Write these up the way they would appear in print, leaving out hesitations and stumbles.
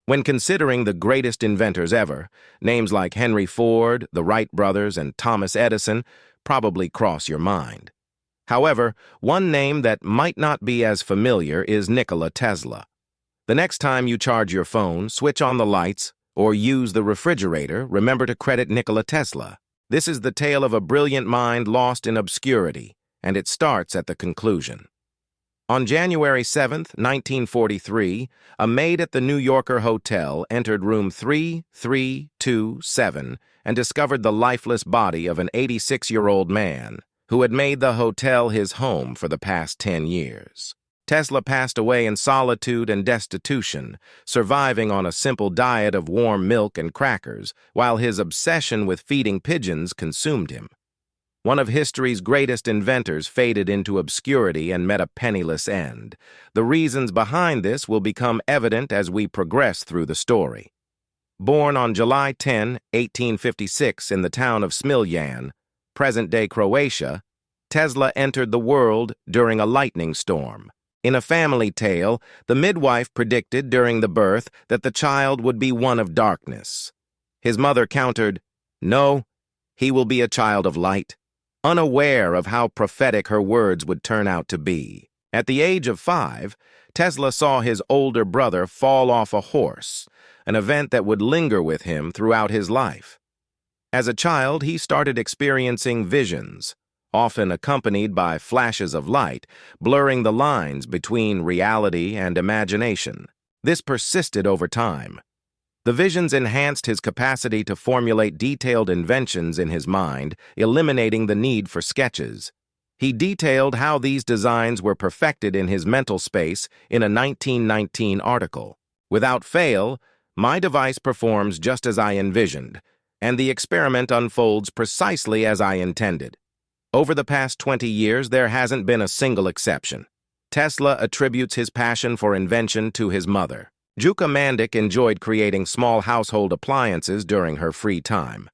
When considering the greatest inventors ever, names like Henry Ford, the Wright brothers, and Thomas Edison probably cross your mind. However, one name that might not be as familiar is Nikola Tesla. The next time you charge your phone, switch on the lights, or use the refrigerator, remember to credit Nikola Tesla. This is the tale of a brilliant mind lost in obscurity, and it starts at the conclusion. On January 7, 1943, a maid at the New Yorker Hotel entered room 3327 and discovered the lifeless body of an 86-year-old man who had made the hotel his home for the past 10 years. Tesla passed away in solitude and destitution, surviving on a simple diet of warm milk and crackers, while his obsession with feeding pigeons consumed him. One of history's greatest inventors faded into obscurity and met a penniless end. The reasons behind this will become evident as we progress through the story. Born on July 10, 1856 in the town of Smiljan, present-day Croatia, Tesla entered the world during a lightning storm. In a family tale, the midwife predicted during the birth that the child would be one of darkness. His mother countered, "No, he will be a child of light," unaware of how prophetic her words would turn out to be. At the age of 5, Tesla saw his older brother fall off a horse, an event that would linger with him throughout his life. As a child, he started experiencing visions, often accompanied by flashes of light, blurring the lines between reality and imagination. This persisted over time. The visions enhanced his capacity to formulate detailed inventions in his mind, eliminating the need for sketches. He detailed how these designs were perfected in his mental space in a 1919 article. "Without fail, my device performs just as I envisioned, and the experiment unfolds precisely as I intended. Over the past 20 years, there hasn't been a single exception." Tesla attributes his passion for invention to his mother. Juka Mandic enjoyed creating small household appliances during her free time.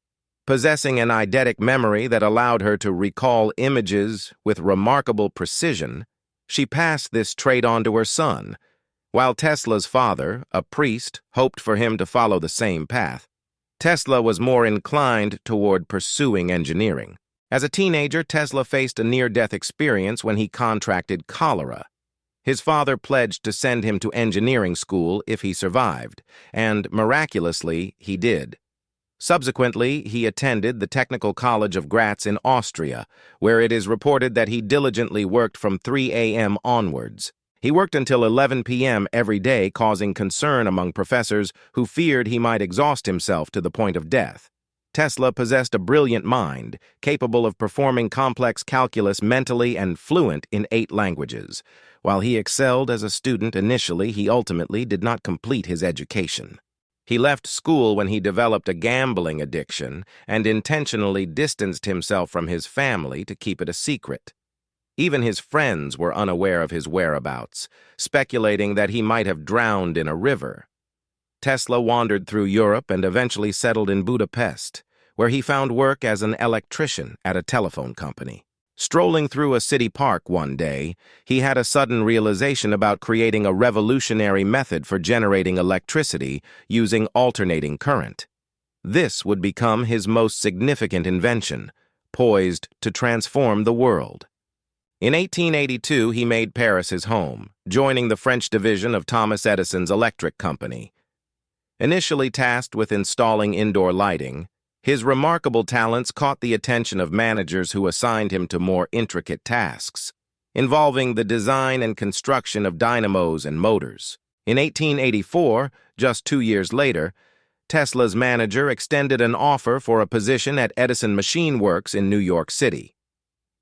Possessing an eidetic memory that allowed her to recall images with remarkable precision, she passed this trait on to her son. While Tesla's father, a priest, hoped for him to follow the same path, Tesla was more inclined toward pursuing engineering. As a teenager, Tesla faced a near-death experience when he contracted cholera. His father pledged to send him to engineering school if he survived, and miraculously, he did. Subsequently, he attended the Technical College of Graz in Austria, where it is reported that he diligently worked from 3 a.m. onwards. He worked until 11 p.m. every day, causing concern among professors who feared he might exhaust himself to the point of death. Tesla possessed a brilliant mind, capable of performing complex calculus mentally and fluent in 8 languages. While he excelled as a student initially, he ultimately did not complete his education. He left school when he developed a gambling addiction and intentionally distanced himself from his family to keep it a secret. Even his friends were unaware of his whereabouts, speculating that he might have drowned in a river. Tesla wandered through Europe and eventually settled in Budapest, where he found work as an electrician at a telephone company. Strolling through a city park one day, he had a sudden realization about creating a revolutionary method for generating electricity using alternating current. This would become his most significant invention, poised to transform the world. In 1882, he made Paris his home, joining the French division of Thomas Edison's electric company. Initially tasked with installing indoor lighting, his remarkable talents caught the attention of managers who assigned him to more intricate tasks, involving the design and construction of dynamos and motors. In 1884, just 2 years later, Tesla's manager extended an offer for a position at Edison Machine Works in New York City.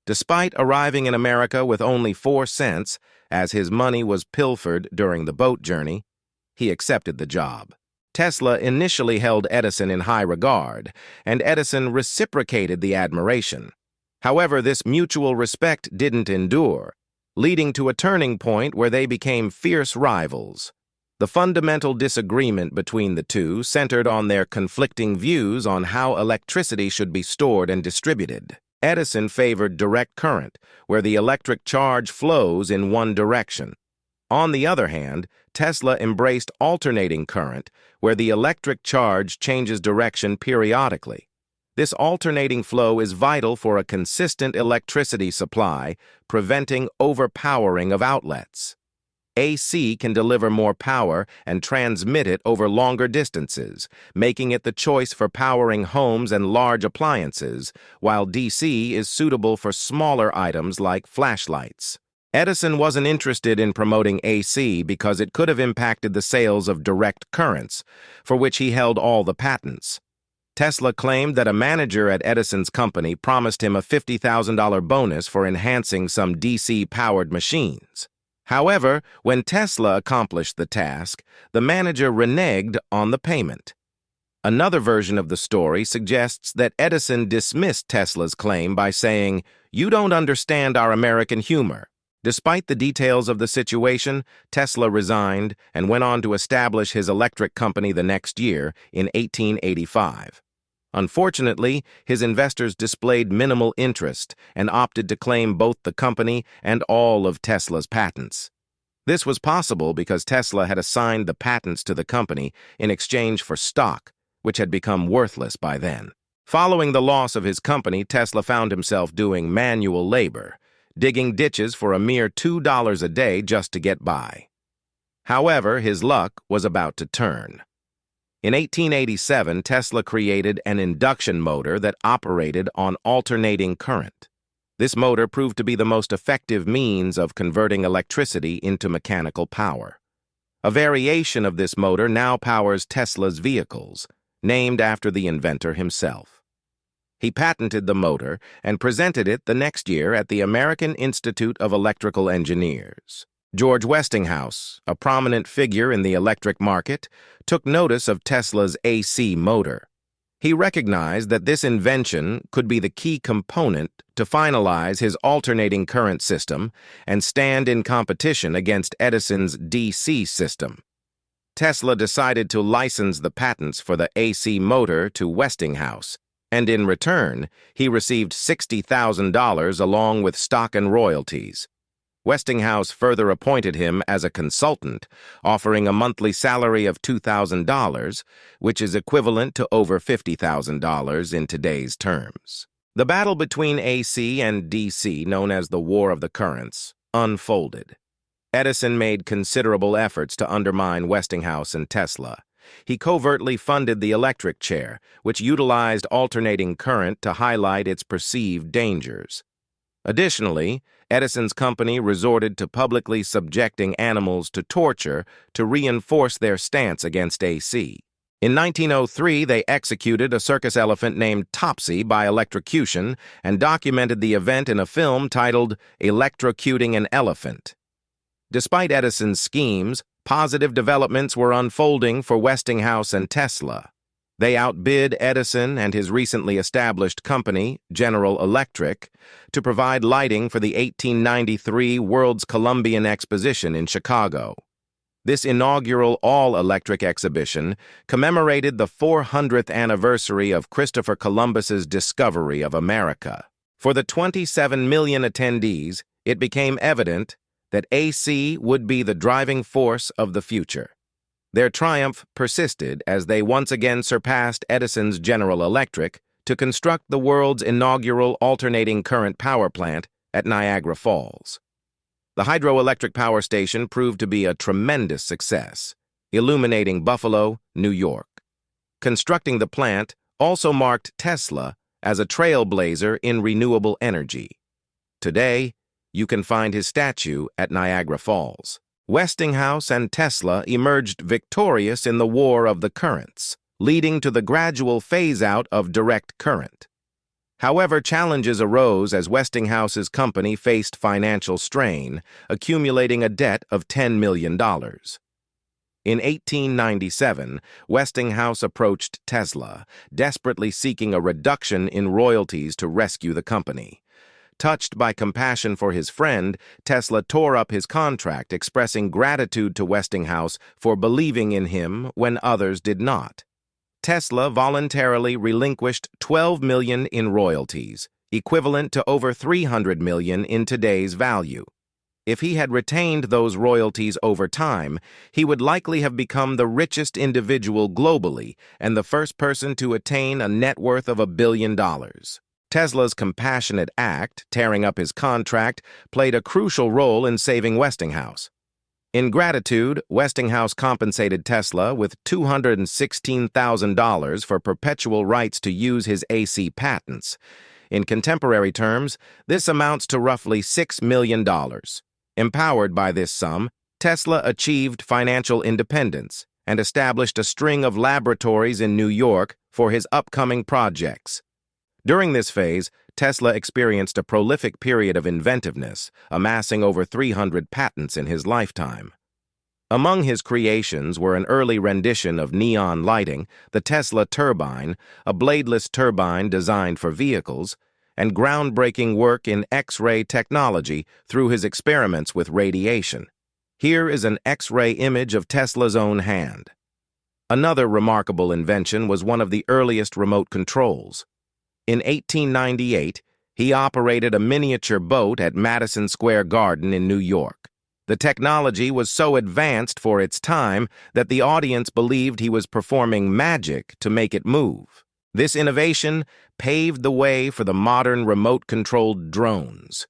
Despite arriving in America with only 4 cents, as his money was pilfered during the boat journey, he accepted the job. Tesla initially held Edison in high regard, and Edison reciprocated the admiration. However, this mutual respect didn't endure, leading to a turning point where they became fierce rivals. The fundamental disagreement between the two centered on their conflicting views on how electricity should be stored and distributed. Edison favored direct current, where the electric charge flows in one direction. On the other hand, Tesla embraced alternating current, where the electric charge changes direction periodically. This alternating flow is vital for a consistent electricity supply, preventing overpowering of outlets. AC can deliver more power and transmit it over longer distances, making it the choice for powering homes and large appliances, while DC is suitable for smaller items like flashlights. Edison wasn't interested in promoting AC because it could have impacted the sales of direct currents, for which he held all the patents. Tesla claimed that a manager at Edison's company promised him a $50,000 bonus for enhancing some DC-powered machines. However, when Tesla accomplished the task, the manager reneged on the payment. Another version of the story suggests that Edison dismissed Tesla's claim by saying, "You don't understand our American humor." Despite the details of the situation, Tesla resigned and went on to establish his electric company the next year, in 1885. Unfortunately, his investors displayed minimal interest and opted to claim both the company and all of Tesla's patents. This was possible because Tesla had assigned the patents to the company in exchange for stock, which had become worthless by then. Following the loss of his company, Tesla found himself doing manual labor, digging ditches for a mere $2 a day just to get by. However, his luck was about to turn. In 1887, Tesla created an induction motor that operated on alternating current. This motor proved to be the most effective means of converting electricity into mechanical power. A variation of this motor now powers Tesla's vehicles, named after the inventor himself. He patented the motor and presented it the next year at the American Institute of Electrical Engineers. George Westinghouse, a prominent figure in the electric market, took notice of Tesla's AC motor. He recognized that this invention could be the key component to finalize his alternating current system and stand in competition against Edison's DC system. Tesla decided to license the patents for the AC motor to Westinghouse, and in return, he received $60,000 along with stock and royalties. Westinghouse further appointed him as a consultant, offering a monthly salary of $2,000, which is equivalent to over $50,000 in today's terms. The battle between AC and DC, known as the War of the Currents, unfolded. Edison made considerable efforts to undermine Westinghouse and Tesla. He covertly funded the electric chair, which utilized alternating current to highlight its perceived dangers. Additionally, Edison's company resorted to publicly subjecting animals to torture to reinforce their stance against AC. In 1903, they executed a circus elephant named Topsy by electrocution and documented the event in a film titled Electrocuting an Elephant. Despite Edison's schemes, positive developments were unfolding for Westinghouse and Tesla. They outbid Edison and his recently established company, General Electric, to provide lighting for the 1893 World's Columbian Exposition in Chicago. This inaugural all-electric exhibition commemorated the 400th anniversary of Christopher Columbus's discovery of America. For the 27 million attendees, it became evident that AC would be the driving force of the future. Their triumph persisted as they once again surpassed Edison's General Electric to construct the world's inaugural alternating current power plant at Niagara Falls. The hydroelectric power station proved to be a tremendous success, illuminating Buffalo, New York. Constructing the plant also marked Tesla as a trailblazer in renewable energy. Today, you can find his statue at Niagara Falls. Westinghouse and Tesla emerged victorious in the War of the Currents, leading to the gradual phase-out of direct current. However, challenges arose as Westinghouse's company faced financial strain, accumulating a debt of $10 million. In 1897, Westinghouse approached Tesla, desperately seeking a reduction in royalties to rescue the company. Touched by compassion for his friend, Tesla tore up his contract, expressing gratitude to Westinghouse for believing in him when others did not. Tesla voluntarily relinquished $12 million in royalties, equivalent to over $300 million in today's value. If he had retained those royalties over time, he would likely have become the richest individual globally and the first person to attain a net worth of $1 billion. Tesla's compassionate act, tearing up his contract, played a crucial role in saving Westinghouse. In gratitude, Westinghouse compensated Tesla with $216,000 for perpetual rights to use his AC patents. In contemporary terms, this amounts to roughly $6 million. Empowered by this sum, Tesla achieved financial independence and established a string of laboratories in New York for his upcoming projects. During this phase, Tesla experienced a prolific period of inventiveness, amassing over 300 patents in his lifetime. Among his creations were an early rendition of neon lighting, the Tesla turbine, a bladeless turbine designed for vehicles, and groundbreaking work in X-ray technology through his experiments with radiation. Here is an X-ray image of Tesla's own hand. Another remarkable invention was one of the earliest remote controls. In 1898, he operated a miniature boat at Madison Square Garden in New York. The technology was so advanced for its time that the audience believed he was performing magic to make it move. This innovation paved the way for the modern remote-controlled drones.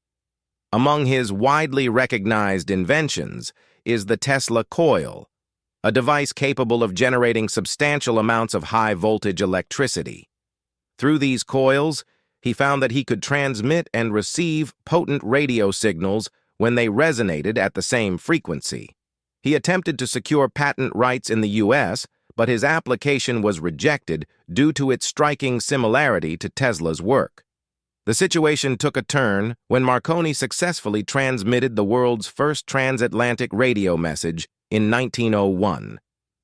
Among his widely recognized inventions is the Tesla coil, a device capable of generating substantial amounts of high-voltage electricity. Through these coils, he found that he could transmit and receive potent radio signals when they resonated at the same frequency. He attempted to secure patent rights in the U.S., but his application was rejected due to its striking similarity to Tesla's work. The situation took a turn when Marconi successfully transmitted the world's first transatlantic radio message in 1901,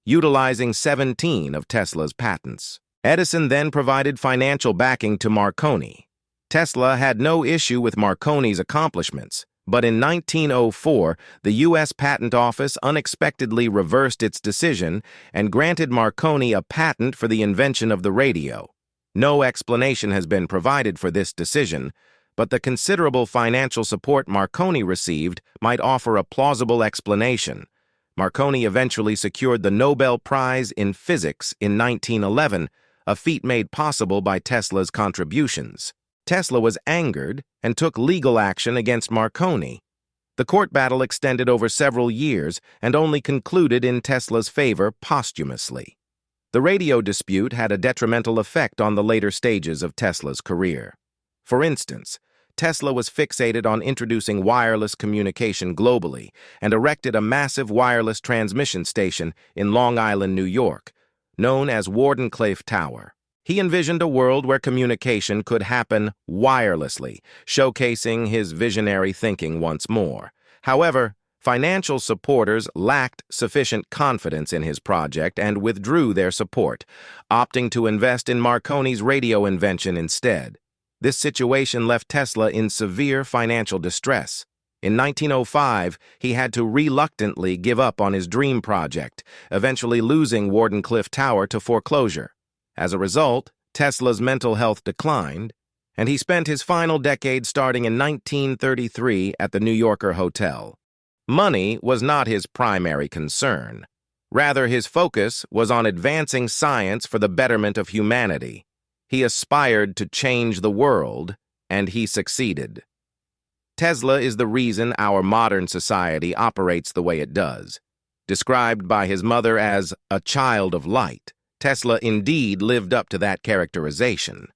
utilizing 17 of Tesla's patents. Edison then provided financial backing to Marconi. Tesla had no issue with Marconi's accomplishments, but in 1904, the U.S. Patent Office unexpectedly reversed its decision and granted Marconi a patent for the invention of the radio. No explanation has been provided for this decision, but the considerable financial support Marconi received might offer a plausible explanation. Marconi eventually secured the Nobel Prize in Physics in 1911, a feat made possible by Tesla's contributions. Tesla was angered and took legal action against Marconi. The court battle extended over several years and only concluded in Tesla's favor posthumously. The radio dispute had a detrimental effect on the later stages of Tesla's career. For instance, Tesla was fixated on introducing wireless communication globally and erected a massive wireless transmission station in Long Island, New York, known as Wardenclyffe Tower. He envisioned a world where communication could happen wirelessly, showcasing his visionary thinking once more. However, financial supporters lacked sufficient confidence in his project and withdrew their support, opting to invest in Marconi's radio invention instead. This situation left Tesla in severe financial distress. In 1905, he had to reluctantly give up on his dream project, eventually losing Wardenclyffe Tower to foreclosure. As a result, Tesla's mental health declined, and he spent his final decade starting in 1933 at the New Yorker Hotel. Money was not his primary concern. Rather, his focus was on advancing science for the betterment of humanity. He aspired to change the world, and he succeeded. Tesla is the reason our modern society operates the way it does. Described by his mother as a child of light, Tesla indeed lived up to that characterization.